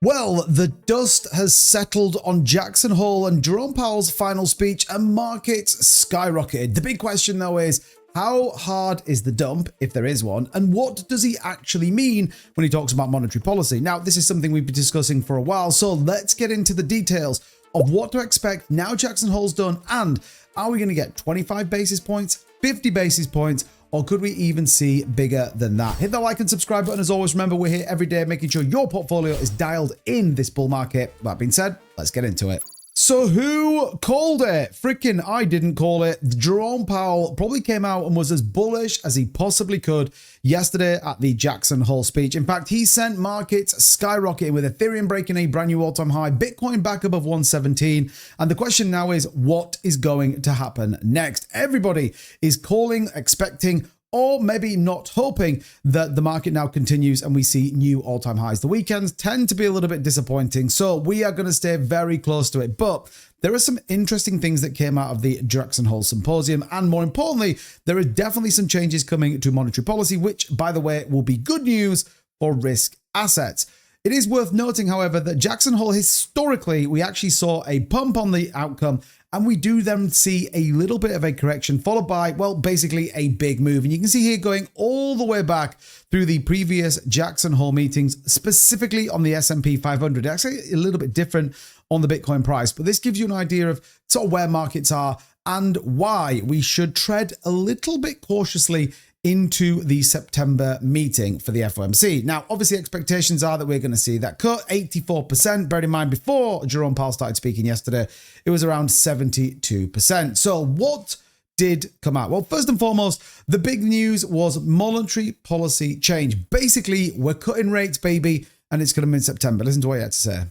Well, the dust has settled on Jackson Hole and Jerome Powell's final speech, and markets skyrocketed. The big question, though, is how hard is the dump, if there is one, and what does he actually mean when he talks about monetary policy? Now, this is something we've been discussing for a while, so let's get into the details of what to expect now Jackson Hole's done, and are we going to get 25 basis points, 50 basis points, or could we even see bigger than that? Hit that like and subscribe button. As always, remember, we're here every day making sure your portfolio is dialed in this bull market. That being said, let's get into it. So who called it? Freaking I didn't call it. Jerome Powell probably came out and was as bullish as he possibly could yesterday at the Jackson Hole speech. In fact, he sent markets skyrocketing with Ethereum breaking a brand new all-time high, Bitcoin back above 117. And the question now is, what is going to happen next? Everybody is calling, expecting, or maybe not hoping that the market now continues and we see new all-time highs. The weekends tend to be a little bit disappointing, so we are going to stay very close to it. But there are some interesting things that came out of the Jackson Hole Symposium, and more importantly, there are definitely some changes coming to monetary policy, which, by the way, will be good news for risk assets. It is worth noting, however, that Jackson Hole, historically, we actually saw a pump on the outcome, and we do then see a little bit of a correction followed by, well, basically a big move. And you can see here going all the way back through the previous Jackson Hole meetings, specifically on the S&P 500. Actually, a little bit different on the Bitcoin price, but this gives you an idea of sort of where markets are and why we should tread a little bit cautiously into the September meeting for the FOMC. Now, obviously, expectations are that we're going to see that cut 84%. Bear in mind, before Jerome Powell started speaking yesterday, it was around 72%. So what did come out? Well, first and foremost, the big news was monetary policy change. Basically, we're cutting rates, baby, and it's going to be in September. Listen to what he had to say.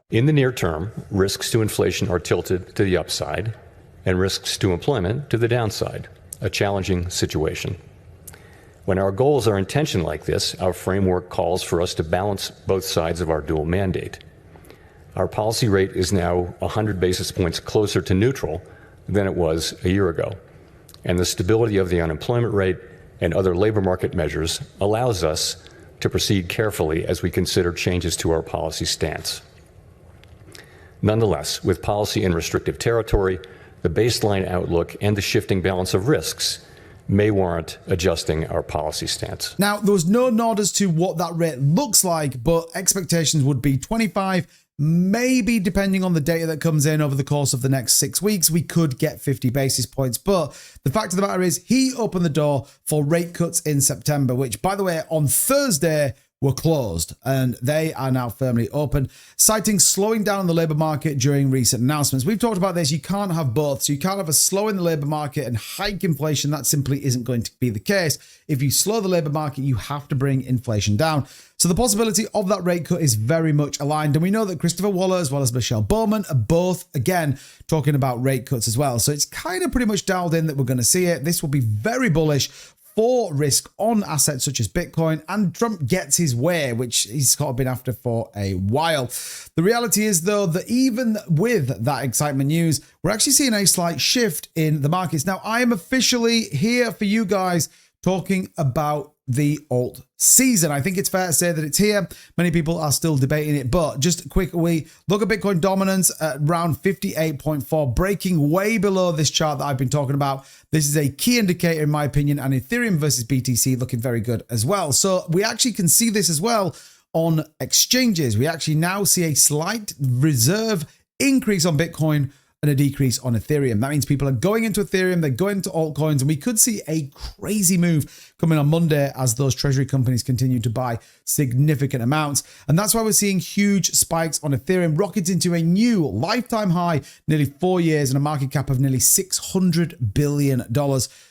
In the near term, risks to inflation are tilted to the upside and risks to employment to the downside, a challenging situation. When our goals are in tension like this, our framework calls for us to balance both sides of our dual mandate. Our policy rate is now 100 basis points closer to neutral than it was a year ago, and the stability of the unemployment rate and other labor market measures allows us to proceed carefully as we consider changes to our policy stance. Nonetheless, with policy in restrictive territory, the baseline outlook and the shifting balance of risks may warrant adjusting our policy stance. Now, there was no nod as to what that rate looks like, but expectations would be 25, maybe depending on the data that comes in over the course of the next 6 weeks, we could get 50 basis points. But the fact of the matter is he opened the door for rate cuts in September, which, by the way, on Thursday were closed, and they are now firmly open, citing slowing down the labor market during recent announcements. We've talked about this. You can't have both. So you can't have a slow in the labor market and hike inflation. That simply isn't going to be the case. If you slow the labor market, you have to bring inflation down. So the possibility of that rate cut is very much aligned. And we know that Christopher Waller as well as Michelle Bowman are both, again, talking about rate cuts as well. So it's kind of pretty much dialed in that we're going to see it. This will be very bullish for risk on assets such as Bitcoin, and Trump gets his way, which he's sort of been after for a while. The reality is, though, that even with that excitement news, we're actually seeing a slight shift in the markets. Now, I am officially here for you guys talking about the alt season. I think it's fair to say that it's here. Many people are still debating it, but just quickly look at Bitcoin dominance at around 58.4, breaking way below this chart that I've been talking about. This is a key indicator in my opinion, and Ethereum versus BTC looking very good as well. So we actually can see this as well on exchanges. We actually now see a slight reserve increase on Bitcoin and a decrease on Ethereum. That means people are going into Ethereum, they're going into altcoins, and we could see a crazy move coming on Monday as those treasury companies continue to buy significant amounts. And that's why we're seeing huge spikes on Ethereum, rockets into a new lifetime high, nearly 4 years, and a market cap of nearly $600 billion.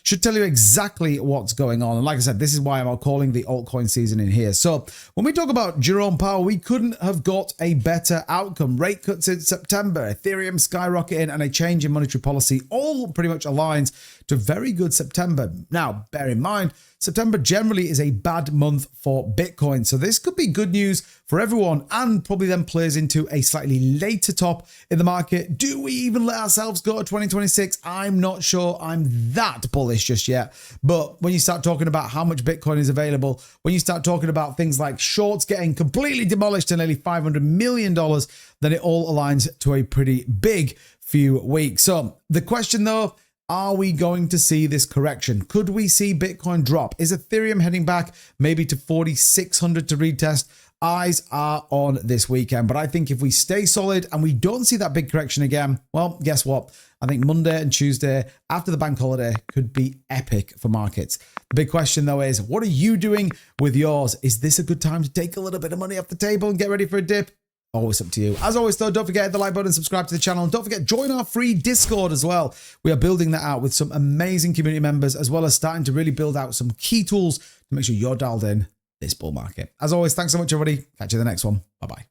Should tell you exactly what's going on. And like I said, this is why I'm calling the altcoin season in here. So when we talk about Jerome Powell, we couldn't have got a better outcome. Rate cuts in September, Ethereum skyrocketing, skyrocketing and a change in monetary policy all pretty much aligns to a very good September. Now, bear in mind, September generally is a bad month for Bitcoin. So this could be good news for everyone and probably then plays into a slightly later top in the market. Do we even let ourselves go to 2026? I'm not sure I'm that bullish just yet. But when you start talking about how much Bitcoin is available, when you start talking about things like shorts getting completely demolished to nearly $500 million, then it all aligns to a pretty big few weeks. So the question though, are we going to see this correction? Could we see Bitcoin drop? Is Ethereum heading back maybe to 4,600 to retest? Eyes are on this weekend, but I think if we stay solid and we don't see that big correction again, well, guess what? I think Monday and Tuesday after the bank holiday could be epic for markets. The big question though is, what are you doing with yours? Is this a good time to take a little bit of money off the table and get ready for a dip? Always up to you. As always though, don't forget to hit the like button, subscribe to the channel, and don't forget, join our free Discord as well. We are building that out with some amazing community members, as well as starting to really build out some key tools to make sure you're dialed in this bull market. As always, thanks so much everybody. Catch you in the next one. Bye-bye.